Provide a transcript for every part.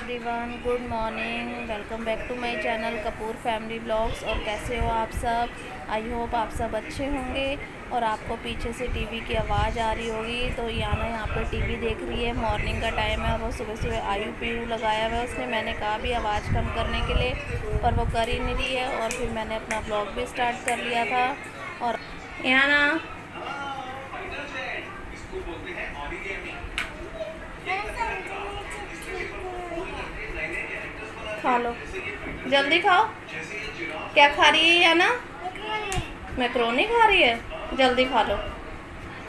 Everyone, good morning. Welcome back to my channel Kapoor family blogs. और कैसे हो आप सब? आई होप आप सब अच्छे होंगे। और आपको पीछे से टीवी की आवाज़ आ रही होगी, तो याना यहाँ पे टीवी देख रही है। मॉर्निंग का टाइम है और वो सुबह सुबह आयु पीयू लगाया हुआ है उसने। मैंने कहा भी आवाज़ कम करने के लिए, पर वो कर ही नहीं रही है। और फिर मैंने अपना ब्लॉग भी स्टार्ट कर लिया था। और याना खा लो, जल्दी खाओ। क्या खा रही है याना? मैक्रोनी खा रही है। जल्दी खा लो,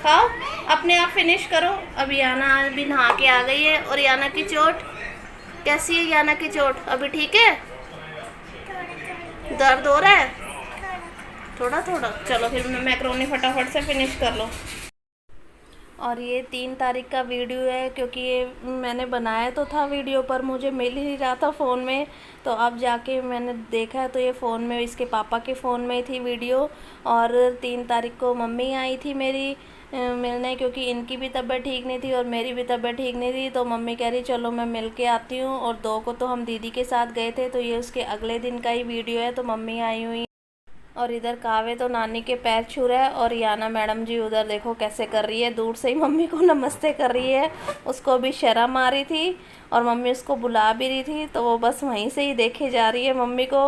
खाओ, अपने आप फिनिश करो। अब याना आज भी नहा के आ गई है। और याना की चोट कैसी है? याना की चोट अभी ठीक है? दर्द हो रहा है थोड़ा थोड़ा? चलो फिर मैक्रोनी फटाफट से फिनिश कर लो। और ये 3 तारीख का वीडियो है, क्योंकि ये मैंने बनाया तो था वीडियो, पर मुझे मिल ही नहीं रहा था फ़ोन में। तो अब जाके मैंने देखा तो ये फ़ोन में, इसके पापा के फ़ोन में थी वीडियो। और 3 तारीख को मम्मी आई थी मेरी मिलने, क्योंकि इनकी भी तबीयत ठीक नहीं थी और मेरी भी तबीयत ठीक नहीं थी। तो मम्मी कह रही चलो मैं मिल के आती हूँ। और 2 को तो हम दीदी के साथ गए थे, तो ये उसके अगले दिन का ही वीडियो है। तो मम्मी आई हुई। और इधर कावे तो नानी के पैर छू रहा है। और याना मैडम जी उधर देखो कैसे कर रही है, दूर से ही मम्मी को नमस्ते कर रही है। उसको भी शर्म आ रही थी और मम्मी उसको बुला भी रही थी, तो वो बस वहीं से ही देखे जा रही है मम्मी को।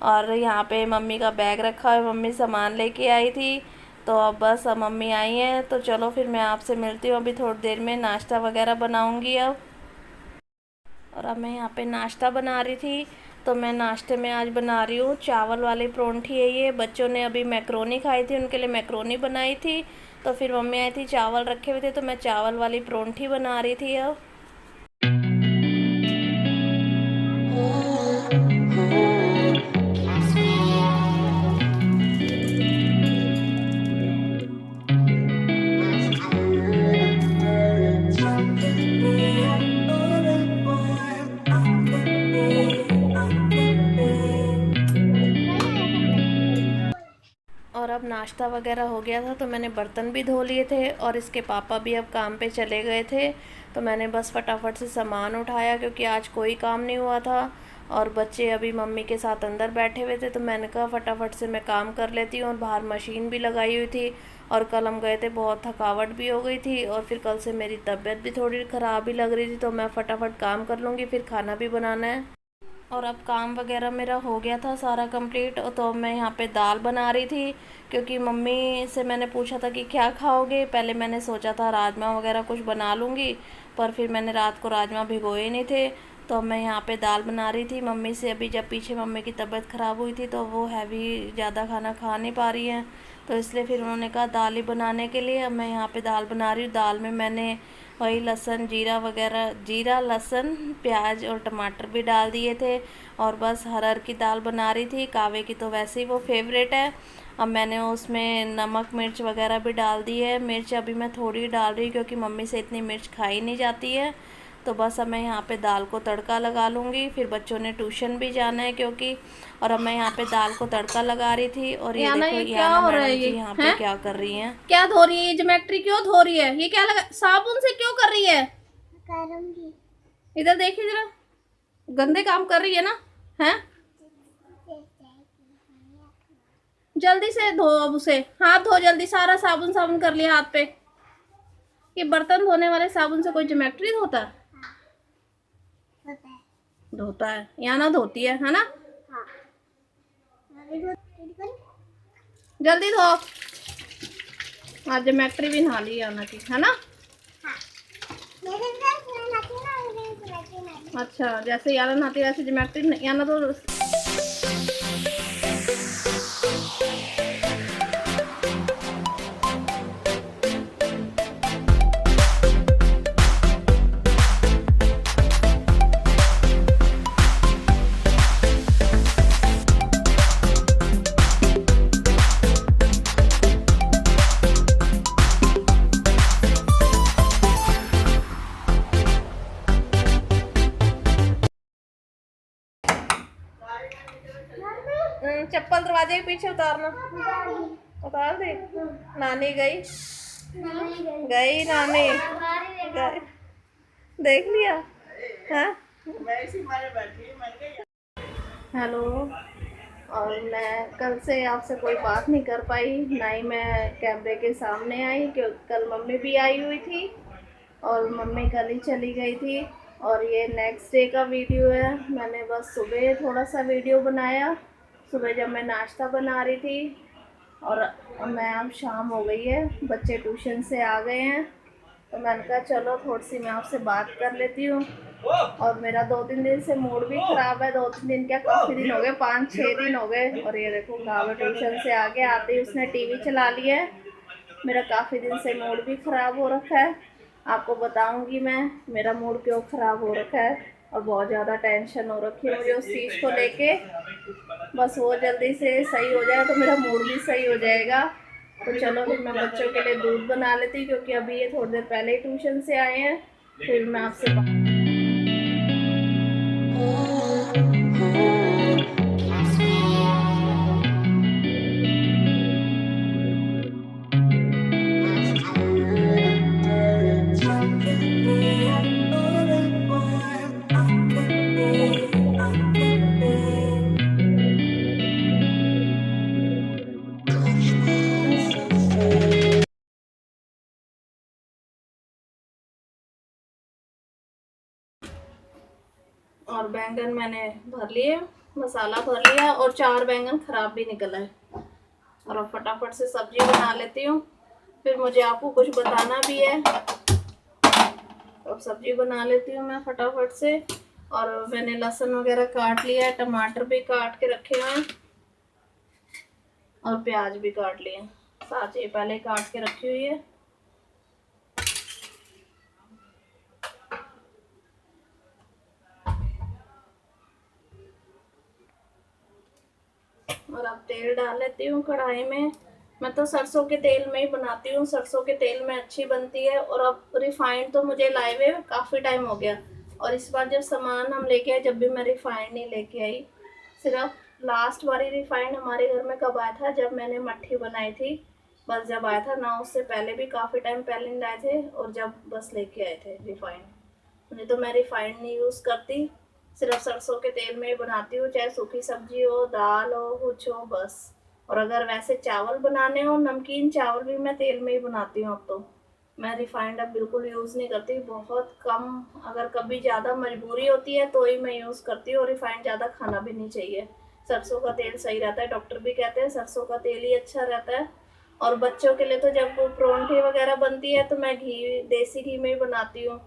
और यहाँ पे मम्मी का बैग रखा है, मम्मी सामान लेके आई थी। तो अब बस अब मम्मी आई हैं, तो चलो फिर मैं आपसे मिलती हूँ अभी थोड़ी देर में। नाश्ता वगैरह बनाऊँगी अब। और अब मैं यहाँ पे नाश्ता बना रही थी। तो मैं नाश्ते में आज बना रही हूँ चावल वाली परोंठी है ये। बच्चों ने अभी मैक्रोनी खाई थी, उनके लिए मैक्रोनी बनाई थी। तो फिर मम्मी आई थी, चावल रखे हुए थे, तो मैं चावल वाली परोंठी बना रही थी अब। और अब नाश्ता वगैरह हो गया था, तो मैंने बर्तन भी धो लिए थे। और इसके पापा भी अब काम पे चले गए थे, तो मैंने बस फटाफट से सामान उठाया, क्योंकि आज कोई काम नहीं हुआ था। और बच्चे अभी मम्मी के साथ अंदर बैठे हुए थे, तो मैंने कहा फटाफट से मैं काम कर लेती हूँ। और बाहर मशीन भी लगाई हुई थी। और कल हम गए थे, बहुत थकावट भी हो गई थी। और फिर कल से मेरी तबीयत भी थोड़ी ख़राब ही लग रही थी, तो मैं फटाफट काम कर लूँगी, फिर खाना भी बनाना है। और अब काम वगैरह मेरा हो गया था सारा कंप्लीट। तो मैं यहाँ पे दाल बना रही थी, क्योंकि मम्मी से मैंने पूछा था कि क्या खाओगे। पहले मैंने सोचा था राजमा वगैरह कुछ बना लूँगी, पर फिर मैंने रात को राजमा भिगोए नहीं थे। तो अब मैं यहाँ पे दाल बना रही थी मम्मी से। अभी जब पीछे मम्मी की तबीयत ख़राब हुई थी, तो वो हैवी ज़्यादा खाना खा नहीं पा रही हैं, तो इसलिए फिर उन्होंने कहा दाल ही बनाने के लिए। अब मैं यहाँ पे दाल बना रही हूँ। दाल में मैंने वही लहसुन जीरा वगैरह, जीरा लहसुन प्याज और टमाटर भी डाल दिए थे। और बस हरहर की दाल बना रही थी। कावे की तो वैसे ही वो फेवरेट है। अब मैंने उसमें नमक मिर्च वगैरह भी डाल दी है। मिर्च अभी मैं थोड़ी डाल रही हूँ, क्योंकि मम्मी से इतनी मिर्च खाई नहीं जाती है। तो बस अब मैं यहाँ पे दाल को तड़का लगा लूँगी। फिर बच्चों ने ट्यूशन भी जाना है, क्योंकि। और अब मैं यहाँ पे दाल को तड़का लगा रही थी। और ये देखो याना मैडम जी यहाँ पे क्या कर रही हैं। क्या धो रही है? ज्योमेट्री क्यों धो रही है? ये क्या लगा, साबुन से क्यों कर रही है? करूंगी। इधर देखिए जरा, गंदे काम कर रही है ना। हैं? जल्दी से धो, अब उसे हाथ धो जल्दी। सारा साबुन साबुन कर लिया हाथ पे। ये बर्तन धोने वाले साबुन से कोई ज्योमेट्री धोता है? धोता है, या ना धोती है ना? जल्दी धो। आज ज्योमेट्री भी नहा ली आना की, है ना? अच्छा, जैसे याना नहाती वैसे ज्योमेट्री याना तो। चप्पल दरवाजे के पीछे उतारना। उतार दे। नानी गई, गई नानी गई। देख लिया? हाँ, हेलो। और मैं कल से आपसे कोई बात नहीं कर पाई, ना ही मैं कैमरे के सामने आई, क्योंकि कल मम्मी भी आई हुई थी और मम्मी कल ही चली गई थी। और ये नेक्स्ट डे का वीडियो है। मैंने बस सुबह थोड़ा सा वीडियो बनाया, सुबह जब मैं नाश्ता बना रही थी। और मैं अब शाम हो गई है, बच्चे ट्यूशन से आ गए हैं, तो मैंने कहा चलो थोड़ी सी मैं आपसे बात कर लेती हूँ। और मेरा 2-3 दिन से मूड भी ख़राब है। 2-3 दिन क्या, काफ़ी दिन हो गए, 5-6 दिन हो गए। और ये देखो कावे ट्यूशन से आके आते ही उसने टीवी चला लिया है। मेरा काफ़ी दिन से मूड भी ख़राब हो रखा है। आपको बताऊंगी मैं मेरा मूड क्यों ख़राब हो रखा है। और बहुत ज़्यादा टेंशन हो रखी है मुझे उस चीज़ को लेके। बस वो जल्दी से सही हो जाए तो मेरा मूड भी सही हो जाएगा। तो चलो फिर मैं बच्चों के लिए दूध बना लेती हूँ, क्योंकि अभी ये थोड़ी देर पहले ही ट्यूशन से आए हैं। फिर मैं आपसे और बैंगन मैंने भर लिए, मसाला भर लिया, और 4 बैंगन ख़राब भी निकला है। और अब फटाफट से सब्जी बना लेती हूँ, फिर मुझे आपको कुछ बताना भी है। अब सब्जी बना लेती हूँ मैं फटाफट से। और मैंने लहसुन वगैरह काट लिया है, टमाटर भी काट के रखे हुए हैं, और प्याज भी काट लिए, साथ ही पहले काट के रखी हुई है। और अब तेल डाल लेती हूँ कढ़ाई में। मैं तो सरसों के तेल में ही बनाती हूँ, सरसों के तेल में अच्छी बनती है। और अब रिफाइंड तो मुझे लाए हुए काफ़ी टाइम हो गया, और इस बार जब सामान हम लेके आए जब भी मैं रिफाइंड नहीं लेके आई। सिर्फ लास्ट बारी रिफाइंड हमारे घर में कब आया था, जब मैंने मट्ठी बनाई थी, बस जब आया था ना। उससे पहले भी काफ़ी टाइम पहले लाए थे, और जब बस लेके आए थे रिफाइंड। नहीं तो मैं रिफाइंड नहीं यूज़ करती, सिर्फ सरसों के तेल में ही बनाती हूँ, चाहे सूखी सब्जी हो, दाल हो, कुछ हो, बस। और अगर वैसे चावल बनाने हो, नमकीन चावल भी मैं तेल में ही बनाती हूँ अब तो। मैं रिफाइंड अब बिल्कुल यूज़ नहीं करती, बहुत कम। अगर कभी ज़्यादा मजबूरी होती है तो ही मैं यूज़ करती हूँ। और रिफाइंड ज़्यादा खाना भी नहीं चाहिए, सरसों का तेल सही रहता है। डॉक्टर भी कहते हैं सरसों का तेल ही अच्छा रहता है। और बच्चों के लिए तो जब परोंठी वगैरह बनती है तो मैं घी, देसी घी में ही बनाती हूँ।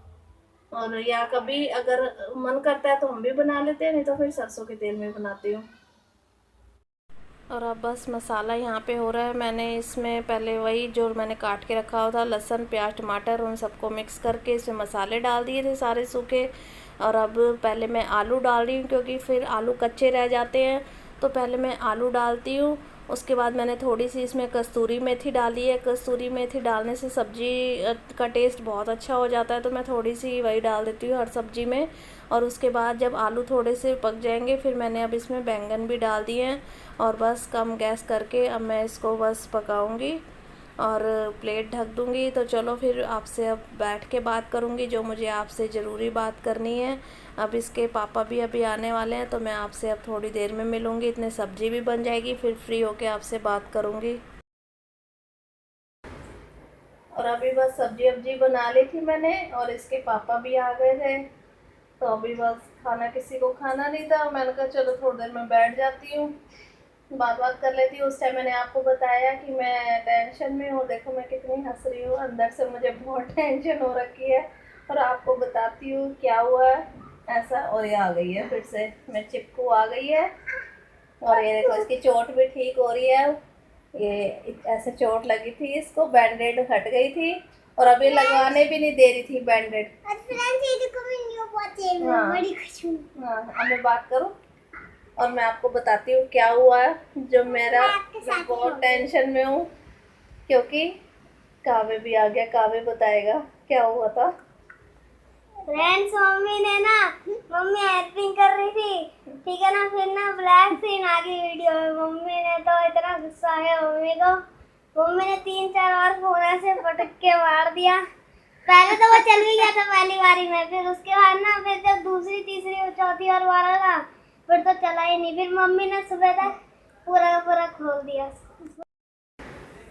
और या कभी अगर मन करता है तो हम भी बना लेते हैं, नहीं तो फिर सरसों के तेल में बनाती हूँ। और अब बस मसाला यहाँ पे हो रहा है। मैंने इसमें पहले वही जो मैंने काट के रखा हुआ था, लहसुन, प्याज, टमाटर, उन सबको मिक्स करके इसमें मसाले डाल दिए थे सारे सूखे। और अब पहले मैं आलू डाल रही हूँ, क्योंकि फिर आलू कच्चे रह जाते हैं, तो पहले मैं आलू डालती हूँ। उसके बाद मैंने थोड़ी सी इसमें कस्तूरी मेथी डाली है। कस्तूरी मेथी डालने से सब्ज़ी का टेस्ट बहुत अच्छा हो जाता है, तो मैं थोड़ी सी वही डाल देती हूँ हर सब्ज़ी में। और उसके बाद जब आलू थोड़े से पक जाएंगे, फिर मैंने अब इसमें बैंगन भी डाल दिए हैं। और बस कम गैस करके अब मैं इसको बस पकाऊंगी और प्लेट ढक दूंगी। तो चलो फिर आपसे अब बैठ के बात करूंगी, जो मुझे आपसे ज़रूरी बात करनी है। अब इसके पापा भी अभी आने वाले हैं, तो मैं आपसे अब थोड़ी देर में मिलूंगी, इतने सब्जी भी बन जाएगी, फिर फ्री होके आपसे बात करूंगी। और अभी बस सब्जी वब्जी बना ली थी मैंने, और इसके पापा भी आ गए थे, तो अभी बस खाना किसी को खाना नहीं था। मैंने कहा चलो थोड़ी देर में बैठ जाती हूँ, बात कर लेती हूँ। उस टाइम मैंने आपको बताया कि मैं टेंशन में हूँ, देखो मैं कितनी हंस रही हूँ, अंदर से मुझे बहुत टेंशन हो रखी है। और आपको बताती हूँ क्या हुआ है ऐसा। और ये आ गई है फिर से, मैं चिपकू आ गई है। और ये देखो इसकी चोट भी ठीक हो रही है। ये ऐसे चोट लगी थी, इसको बैंडेड हट गई थी, और अभी लगवाने भी नहीं दे रही थी बैंडेड। हाँ, अब मैं बात करूँ और मैं आपको बताती हूँ क्या हुआ है। जो मैं बहुत टेंशन में हूँ, क्योंकि कावे भी आ गया, कावे बताएगा क्या हुआ था। फ्रेंड्स मम्मी एक्टिंग कर रही थी, ठीक है ना। फिर ना ब्लैक सीन आ गई वीडियो में, मम्मी ने तो इतना गुस्सा आया मम्मी को। मम्मी ने 3-4 बार फोन से पटक के मार दिया। पहले तो वो चल भी गया था पहली बारी में, फिर उसके बाद ना, फिर जब दूसरी, तीसरी और चौथी बार मारा ना, फिर तो चला ही नहीं। फिर मम्मी ने सुबह तक पूरा का पूरा खोल दिया।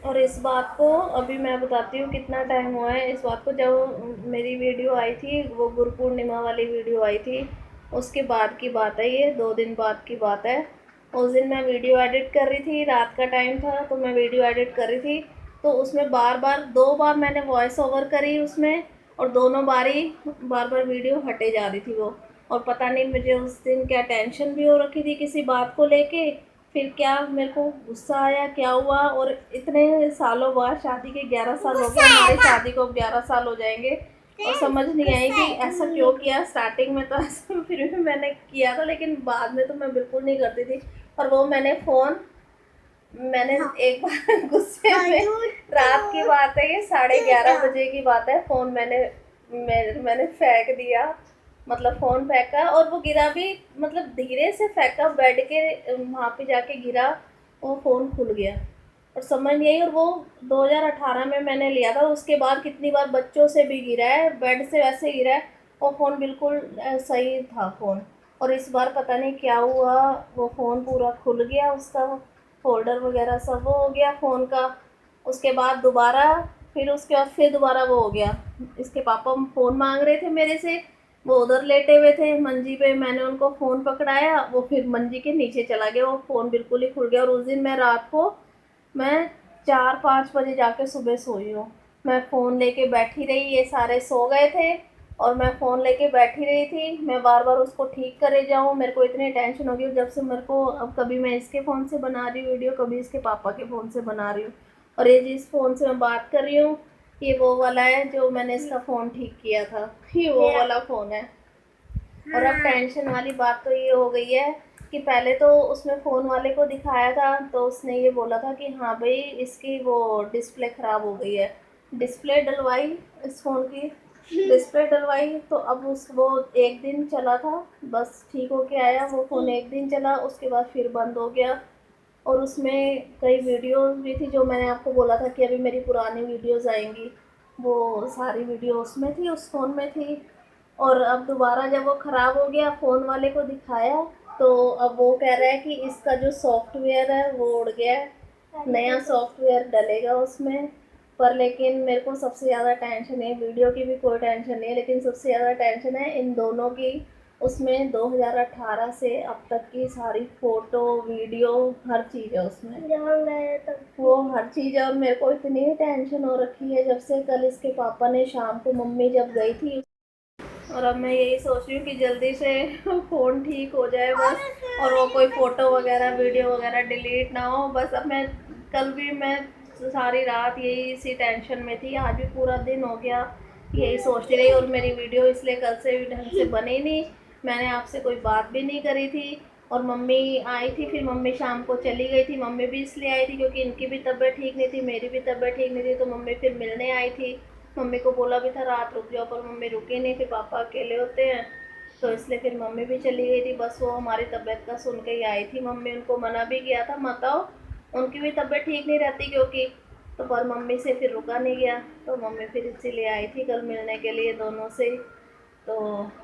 और इस बात को अभी मैं बताती हूँ कितना टाइम हुआ है। इस बात को जब मेरी वीडियो आई थी, वो गुरु पूर्णिमा वाली वीडियो आई थी, उसके बाद की बात है, ये 2 दिन बाद की बात है। उस दिन मैं वीडियो एडिट कर रही थी, रात का टाइम था, तो मैं वीडियो एडिट कर रही थी, तो उसमें बार बार 2 बार मैंने वॉइस ओवर करी उसमें, और दोनों बार बार वीडियो हटे जा रही थी वो। और पता नहीं मुझे उस दिन क्या टेंशन भी हो रखी थी किसी बात को लेके, फिर क्या मेरे को गुस्सा आया, क्या हुआ। और इतने सालों बाद, शादी के 11 साल हो गए, हमारी शादी को 11 साल हो जाएंगे, और समझ नहीं आई कि ऐसा क्यों किया। स्टार्टिंग में तो ऐसा फिर भी मैंने किया था, लेकिन बाद में तो मैं बिल्कुल नहीं करती थी। और वो मैंने एक बार गुस्से में, रात की बात है ये, 11:30 बजे की बात है, फ़ोन मैंने फेंक दिया। मतलब फ़ोन फेंका, और वो गिरा भी, मतलब धीरे से फेंका, बेड के वहाँ पे जाके गिरा, वो फ़ोन खुल गया। और समझ नहीं आई। और वो 2018 में मैंने लिया था, उसके बाद कितनी बार बच्चों से भी गिरा है, बेड से वैसे गिरा है, वो फ़ोन बिल्कुल सही था फ़ोन। और इस बार पता नहीं क्या हुआ, वो फ़ोन पूरा खुल गया, उसका फोल्डर वगैरह सब वो हो गया फ़ोन का। उसके बाद फिर दोबारा वो हो गया। इसके पापा फ़ोन मांग रहे थे मेरे से, वो उधर लेटे हुए थे मंजी पे, मैंने उनको फ़ोन पकड़ाया, वो फिर मंजी के नीचे चला गया, वो फ़ोन बिल्कुल ही खुल गया। और उस दिन मैं रात को 4-5 बजे जाके सुबह सोई हूँ। मैं फ़ोन लेके बैठी रही, ये सारे सो गए थे, और मैं फ़ोन लेके बैठी रही थी। मैं बार बार उसको ठीक करे जाऊँ, मेरे को इतनी टेंशन हो गई जब से मेरे को। अब कभी मैं इसके फ़ोन से बना रही हूँ वीडियो, कभी इसके पापा के फ़ोन से बना रही हूँ। और ये जिस फ़ोन से मैं बात कर रही हूँ, ये वो वाला है जो मैंने इसका फ़ोन ठीक किया था, ये वो वाला फ़ोन है। और अब टेंशन वाली बात तो ये हो गई है कि पहले तो उसमें फ़ोन वाले को दिखाया था, तो उसने ये बोला था कि हाँ भाई इसकी वो डिस्प्ले ख़राब हो गई है। डिस्प्ले डलवाई, इस फ़ोन की डिस्प्ले डलवाई, तो अब वो 1 दिन चला था, बस ठीक होके आया वो फ़ोन। 1 दिन चला, उसके बाद फिर बंद हो गया। और उसमें कई वीडियोज़ भी थी, जो मैंने आपको बोला था कि अभी मेरी पुरानी वीडियोज़ आएंगी, वो सारी वीडियो उसमें थी, उस फ़ोन में थी। और अब दोबारा जब वो ख़राब हो गया, फ़ोन वाले को दिखाया, तो अब वो कह रहा है कि इसका जो सॉफ्टवेयर है वो उड़ गया है, नया सॉफ्टवेयर डलेगा उसमें। पर लेकिन मेरे को सबसे ज़्यादा टेंशन है, वीडियो की भी कोई टेंशन नहीं है, लेकिन सबसे ज़्यादा टेंशन है इन दोनों की। उसमें 2018 से अब तक की सारी फ़ोटो, वीडियो, हर चीज़ है उसमें, जब हम गए तो वो हर चीज़ है। और मेरे को इतनी टेंशन हो रखी है जब से कल इसके पापा ने शाम को, मम्मी जब गई थी, और अब मैं यही सोच रही हूँ कि जल्दी से फ़ोन ठीक हो जाए बस, और वो कोई फ़ोटो वगैरह, वीडियो वगैरह डिलीट ना हो बस। अब कल भी मैं सारी रात यही इसी टेंशन में थी, आज भी पूरा दिन हो गया यही सोचती रही। और मेरी वीडियो इसलिए कल से भी ढंग से बनी नहीं, मैंने आपसे कोई बात भी नहीं करी थी। और मम्मी आई थी, फिर मम्मी शाम को चली गई थी। मम्मी भी इसलिए आई थी क्योंकि इनकी भी तबीयत ठीक नहीं थी, मेरी भी तबीयत ठीक नहीं थी, तो मम्मी फिर मिलने आई थी। मम्मी को बोला भी था रात रुक जाओ, पर मम्मी रुकी नहीं, फिर पापा अकेले होते हैं, तो इसलिए फिर मम्मी भी चली गई थी। बस वो हमारी तबीयत का सुन के ही आई थी मम्मी, उनको मना भी किया था मत आओ, उनकी भी तबीयत ठीक नहीं रहती क्योंकि, तो पर मम्मी से फिर रुका नहीं गया, तो मम्मी फिर इसीलिए आई थी कल मिलने के लिए दोनों से। तो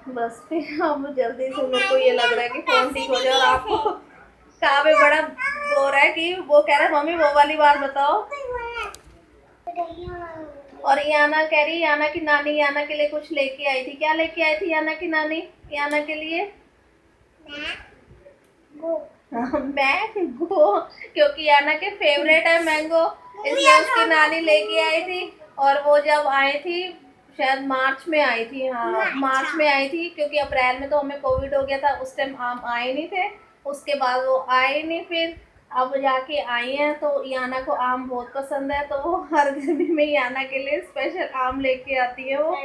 बस फिर अब जल्दी से मेरे को ये लग रहा है कि फ़ोन ठीक हो जाए। और आपको कहा भी बड़ा हो रहा है कि वो कह रहा है मम्मी वो वाली बात बताओ। और याना कह रही, याना की नानी याना के लिए कुछ लेके आई थी। क्या लेके आई थी याना की नानी याना के लिए? मैंगो, क्योंकि याना के फेवरेट है मैंगो, इसलिए उसकी नानी लेके आई थी। और वो जब आई थी शायद मार्च में आई थी, हाँ मार्च में आई थी, क्योंकि अप्रैल में तो हमें कोविड हो गया था, उस टाइम आम आए नहीं थे, उसके बाद वो आए नहीं, फिर अब जाके आई हैं। तो याना को आम बहुत पसंद है, तो वो हर गर्मी में याना के लिए स्पेशल आम लेके आती है वो।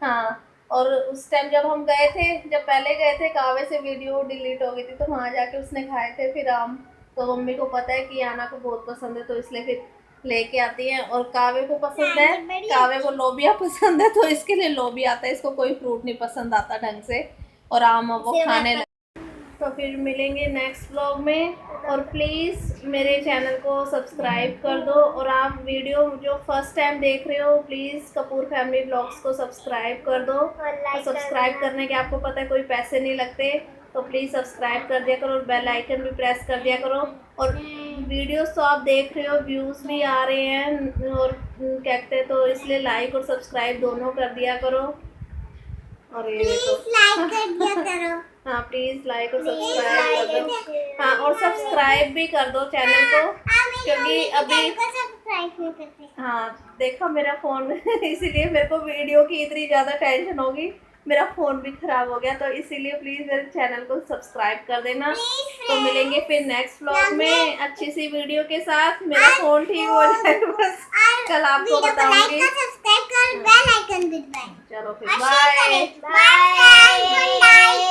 हाँ, और उस टाइम जब हम गए थे, जब पहले गए थे, कावे से वीडियो डिलीट हो गई थी, तो वहाँ जाके उसने खाए थे फिर आम। तो मम्मी को पता है कि याना को बहुत पसंद है, तो इसलिए फिर लेके आती है। और कावे को पसंद है, कावे को लोबिया पसंद है, तो इसके लिए लोबिया आता है, इसको कोई फ्रूट नहीं पसंद आता ढंग से, और आम वो खाने लगे। तो फिर मिलेंगे नेक्स्ट व्लॉग में। और प्लीज़ मेरे चैनल को सब्सक्राइब कर दो, और आप वीडियो जो फर्स्ट टाइम देख रहे हो प्लीज़ कपूर फैमिली व्लॉग्स को सब्सक्राइब कर दो। और सब्सक्राइब करने के आपको पता है कोई पैसे नहीं लगते, तो प्लीज़ सब्सक्राइब कर दिया करो और बेल आइकन भी प्रेस कर दिया करो। और वीडियोस तो आप देख रहे हो, व्यूज़ भी आ रहे हैं और क्या कहते हैं, तो इसलिए लाइक और सब्सक्राइब दोनों कर दिया करो। और ये देखो, लाइक कर दिया करो। हाँ प्लीज़ लाइक और सब्सक्राइब कर दो। हाँ और सब्सक्राइब भी कर दो चैनल को, क्योंकि अभी सब्सक्राइब नहीं करते। हाँ देखो मेरा फ़ोन इसीलिए मेरे को वीडियो की इतनी ज़्यादा टेंशन होगी, मेरा फ़ोन भी ख़राब हो गया, तो इसीलिए प्लीज़ मेरे चैनल को सब्सक्राइब कर देना। तो मिलेंगे फिर नेक्स्ट व्लॉग में अच्छी सी वीडियो के साथ। मेरा फ़ोन ठीक हो जाए बस, कल आपको बताऊंगी। सब्सक्राइब कर, बेल आइकन दबाएं। चलो फिर बाय। बाय।